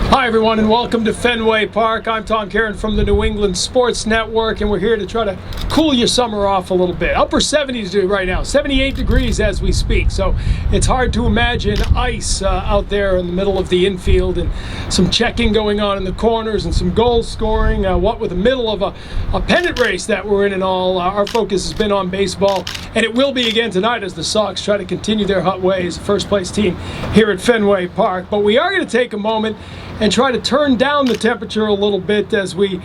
Hi everyone and welcome to Fenway Park. I'm Tom Caron from the New England Sports Network, and we're here to try to cool your summer off a little bit. Upper 70s right now, 78 degrees as we speak, so it's hard to imagine ice out there in the middle of the infield, and some checking going on in the corners and some goal scoring. What with the middle of a pennant race that we're in and all, our focus has been on baseball, and it will be again tonight as the Sox try to continue their hot way as the first place team here at Fenway Park. But we are going to take a moment and try to turn down the temperature a little bit as we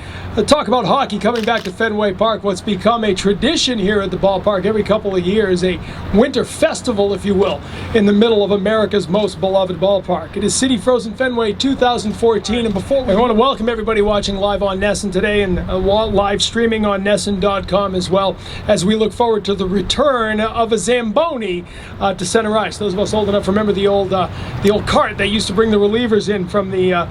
talk about hockey coming back to Fenway Park, what's become a tradition here at the ballpark every couple of years, a winter festival, if you will, in the middle of America's most beloved ballpark. It is City Frozen Fenway 2014, and before we want to welcome everybody watching live on NESN today and live streaming on NESN.com as well, as we look forward to the return of a Zamboni to center ice. Those of us old enough remember the old cart they used to bring the relievers in from the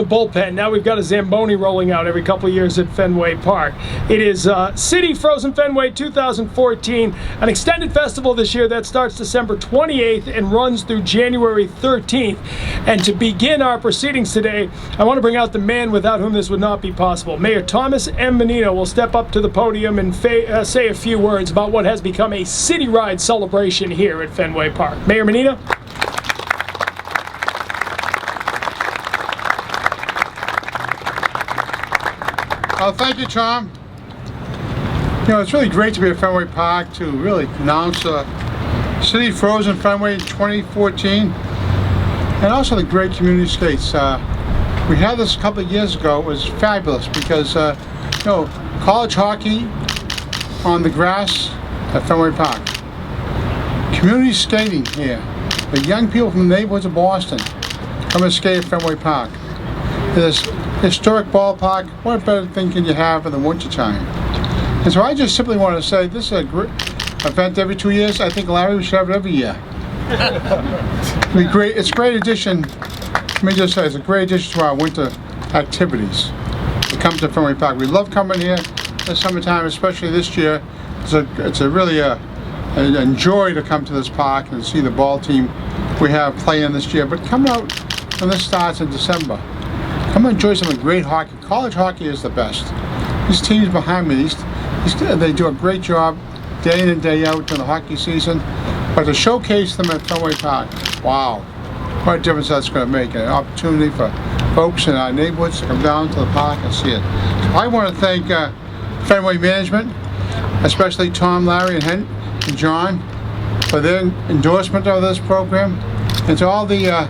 bullpen. Now we've got a Zamboni rolling out every couple of years at Fenway Park. It is City Frozen Fenway 2014, an extended festival this year that starts December 28th and runs through January 13th. And to begin our proceedings today, I want to bring out the man without whom this would not be possible. Mayor Thomas M. Menino will step up to the podium and say a few words about what has become a citywide celebration here at Fenway Park. Mayor Menino. Thank you, Tom. You know, it's really great to be at Fenway Park to really announce City Frozen Fenway 2014 and also the great community skates. We had this a couple of years ago. It was fabulous because, you know, college hockey on the grass at Fenway Park. Community skating here. The young people from the neighborhoods of Boston come and skate at Fenway Park. This historic ballpark, what better thing can you have in the wintertime? And so I just simply want to say this is a great event every 2 years. I think, Larry, we should have it every year. It'd be great. It's a great addition. Let me just say, it's a great addition to our winter activities to come to Fenway Park. We love coming here in the summertime, especially this year. It's a really a joy to come to this park and see the ball team we have playing this year. But come out when this starts in December. Come and enjoy some great hockey. College hockey is the best. These teams behind me, they do a great job day in and day out during the hockey season. But to showcase them at Fenway Park, wow, what a difference that's going to make. An opportunity for folks in our neighborhoods to come down to the park and see it. So I want to thank Fenway management, especially Tom, Larry, and John, for their endorsement of this program. And to all the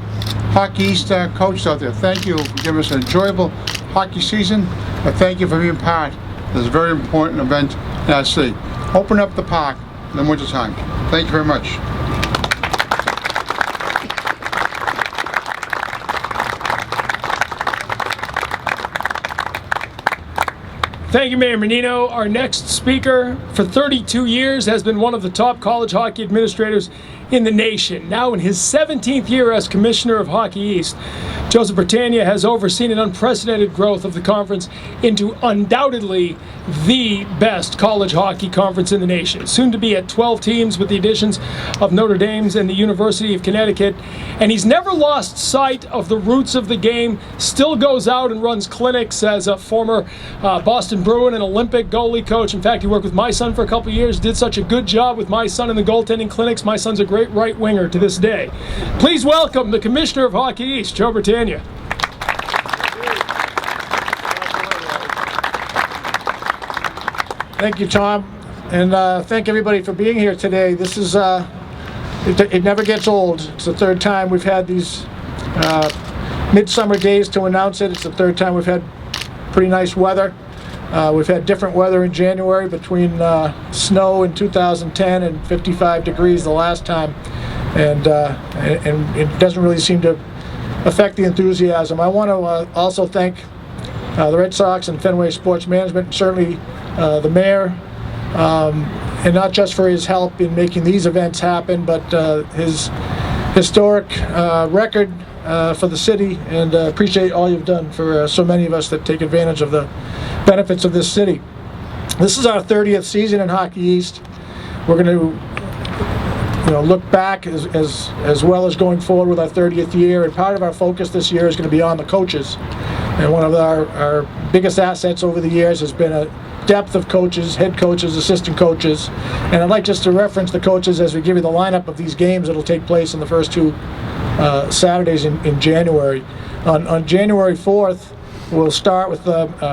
Hockey East coaches out there, thank you for giving us an enjoyable hockey season, but thank you for being part of this very important event in our city. Open up the park in the wintertime. Thank you very much. Thank you, Mayor Menino. Our next speaker, for 32 years, has been one of the top college hockey administrators in the nation. Now in his 17th year as Commissioner of Hockey East, Joseph Britannia has overseen an unprecedented growth of the conference into undoubtedly the best college hockey conference in the nation. Soon to be at 12 teams with the additions of Notre Dame's and the University of Connecticut. And he's never lost sight of the roots of the game, still goes out and runs clinics as a former Boston Bruin and Olympic goalie coach. In fact, he worked with my son for a couple of years, did such a good job with my son in the goaltending clinics. My son's a great right winger to this day. Please welcome the Commissioner of Hockey East, Joe Britannia. Thank you, Tom, and thank everybody for being here today. This is, it never gets old. It's the third time we've had these midsummer days to announce it. It's the third time we've had pretty nice weather. We've had different weather in January between snow in 2010 and 55 degrees the last time, and it doesn't really seem to affect the enthusiasm. I want to also thank the Red Sox and Fenway Sports Management, and certainly the mayor, and not just for his help in making these events happen, but his historic record for the city, and appreciate all you've done for so many of us that take advantage of the benefits of this city. This is our 30th season in Hockey East. We're going to look back as well as going forward with our 30th year. And part of our focus this year is going to be on the coaches. And one of our biggest assets over the years has been a depth of coaches, head coaches, assistant coaches. And I'd like just to reference the coaches as we give you the lineup of these games that will take place in the first two Saturdays in January. On January 4th, we'll start with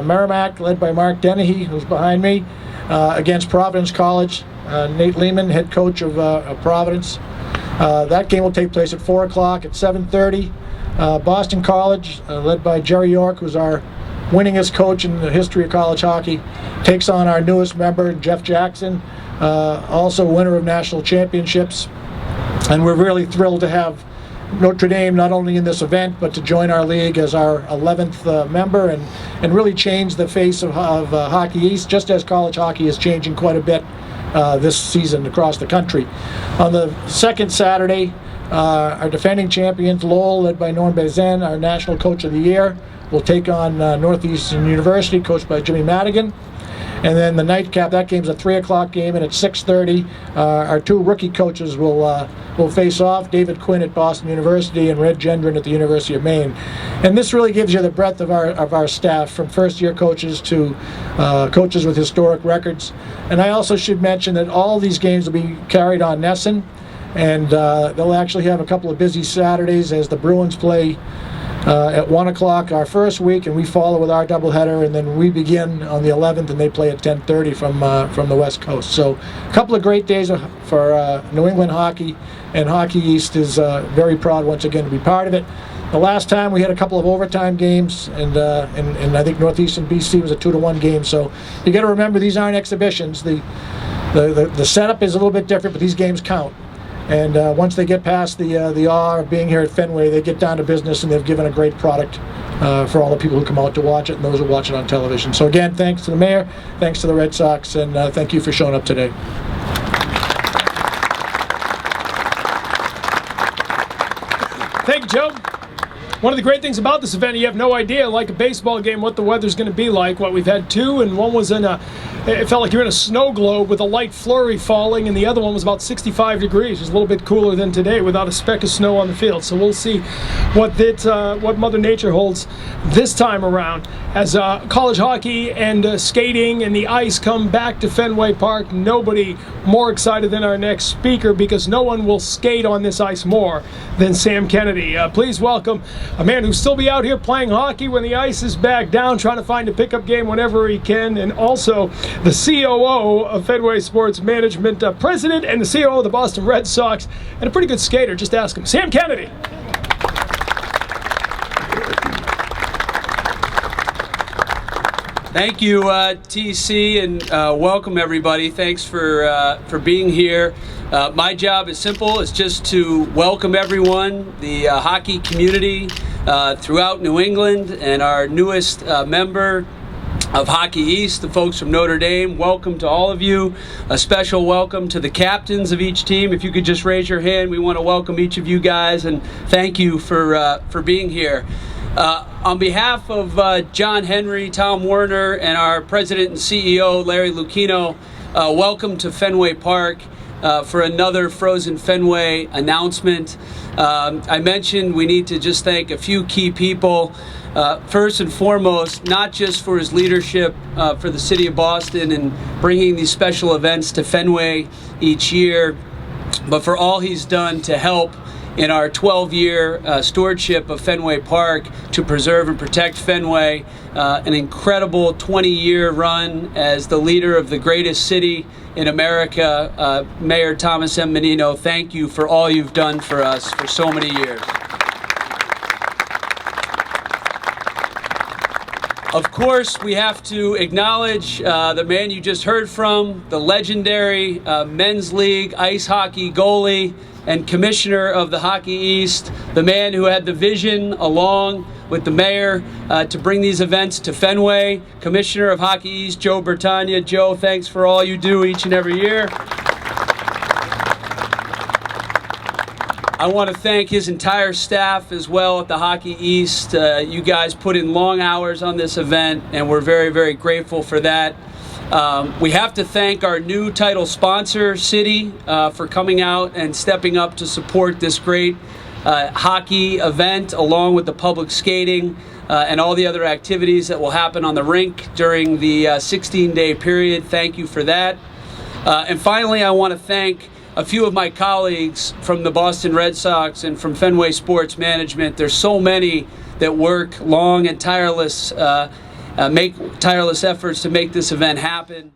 Merrimack, led by Mark Dennehy, who's behind me, against Providence College. Nate Lehman, head coach of Providence. That game will take place at 4 o'clock. At 7:30, Boston College, led by Jerry York, who's our winningest coach in the history of college hockey, takes on our newest member, Jeff Jackson, also winner of national championships. And we're really thrilled to have Notre Dame not only in this event, but to join our league as our 11th member and really change the face of Hockey East, just as college hockey is changing quite a bit this season across the country. On the second Saturday, our defending champions, Lowell, led by Norm Bezen, our National Coach of the Year, will take on Northeastern University, coached by Jimmy Madigan. And then the nightcap, that game's a 3 o'clock game, and at 6:30, our two rookie coaches will face off, David Quinn at Boston University and Red Gendron at the University of Maine. And this really gives you the breadth of our staff, from first-year coaches to coaches with historic records. And I also should mention that all these games will be carried on Nesson, and they'll actually have a couple of busy Saturdays as the Bruins play at 1 o'clock our first week, and we follow with our doubleheader, and then we begin on the 11th, and they play at 10:30 from the West Coast. So a couple of great days for New England hockey, and Hockey East is very proud once again to be part of it. The last time we had a couple of overtime games, and I think Northeastern BC was a 2-1 game. So you got to remember, these aren't exhibitions. The setup is a little bit different, but these games count. And once they get past the awe of being here at Fenway, they get down to business, and they've given a great product for all the people who come out to watch it and those who watch it on television. So again, thanks to the mayor, thanks to the Red Sox, and thank you for showing up today. Thank you, Joe. One of the great things about this event, you have no idea, like a baseball game, what the weather's going to be like. We've had two, and one was it felt like you're in a snow globe with a light flurry falling, and the other one was about 65 degrees. It was a little bit cooler than today without a speck of snow on the field. So we'll see what Mother Nature holds this time around. As college hockey and skating and the ice come back to Fenway Park, nobody more excited than our next speaker, because no one will skate on this ice more than Sam Kennedy. Please welcome a man who'll still be out here playing hockey when the ice is back down, trying to find a pickup game whenever he can, and also the COO of Fenway Sports Management, president and the COO of the Boston Red Sox, and a pretty good skater. Just ask him. Sam Kennedy. Thank you, TC, and welcome everybody. Thanks for being here. My job is simple. It's just to welcome everyone, the hockey community throughout New England, and our newest member of Hockey East, the folks from Notre Dame. Welcome to all of you. A special welcome to the captains of each team. If you could just raise your hand, we want to welcome each of you guys, and thank you for being here. On behalf of John Henry, Tom Werner, and our president and CEO, Larry Lucchino, welcome to Fenway Park for another Frozen Fenway announcement. I mentioned we need to just thank a few key people. First and foremost, not just for his leadership for the city of Boston and bringing these special events to Fenway each year, but for all he's done to help in our 12-year stewardship of Fenway Park to preserve and protect Fenway, an incredible 20-year run as the leader of the greatest city in America. Mayor Thomas M. Menino, thank you for all you've done for us for so many years. Of course, we have to acknowledge the man you just heard from, the legendary men's league ice hockey goalie and commissioner of the Hockey East, the man who had the vision along with the mayor to bring these events to Fenway, Commissioner of Hockey East, Joe Bertagna. Joe, thanks for all you do each and every year. I want to thank his entire staff as well at the Hockey East. You guys put in long hours on this event, and we're very, very grateful for that. We have to thank our new title sponsor, City, for coming out and stepping up to support this great hockey event, along with the public skating and all the other activities that will happen on the rink during the 16-day period. Thank you for that. And finally, I want to thank a few of my colleagues from the Boston Red Sox and from Fenway Sports Management. There's so many that work long and make tireless efforts to make this event happen.